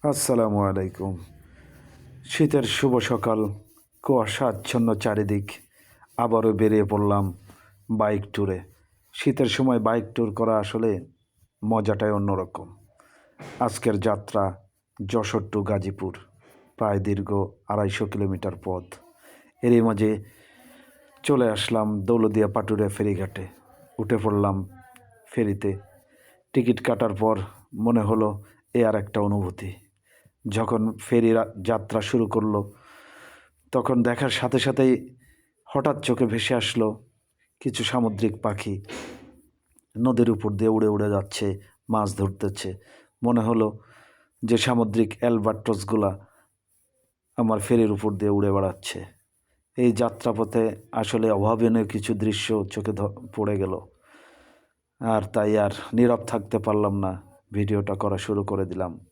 আসসালামু আলাইকুম। শীতের শুভ সকাল, কুয়াশাচ্ছন্ন চারিদিক। আবারও বেরিয়ে পড়লাম বাইক ট্যুরে। শীতের সময় বাইক ট্যুর করা আসলে মজাটাই অন্যরকম। আজকের যাত্রা যশোর টু গাজীপুর, প্রায় দীর্ঘ 250 কিলোমিটার পথ। এরই মাঝে চলে আসলাম দৌলতদিয়া পাটুরিয়া ফেরিঘাটে। উঠে পড়লাম ফেরিতে। টিকিট কাটার পর মনে হলো আর একটা অনুভূতি। যখন ফেরি যাত্রা শুরু করলো, তখন দেখার সাথে সাথেই হঠাৎ চোখে ভেসে আসলো কিছু সামুদ্রিক পাখি নদীর উপর দিয়ে উড়ে উড়ে যাচ্ছে, মাছ ধরতেছে। মনে হলো যে সামুদ্রিক অ্যালবাট্রসগুলা আমার ফেরির উপর দিয়ে উড়ে বেড়াচ্ছে। এই যাত্রাপথে আসলে অভাবনীয় কিছু দৃশ্য চোখে পড়ে গেল। আর তাই আর নীরব থাকতে পারলাম না, ভিডিওটা করা শুরু করে দিলাম।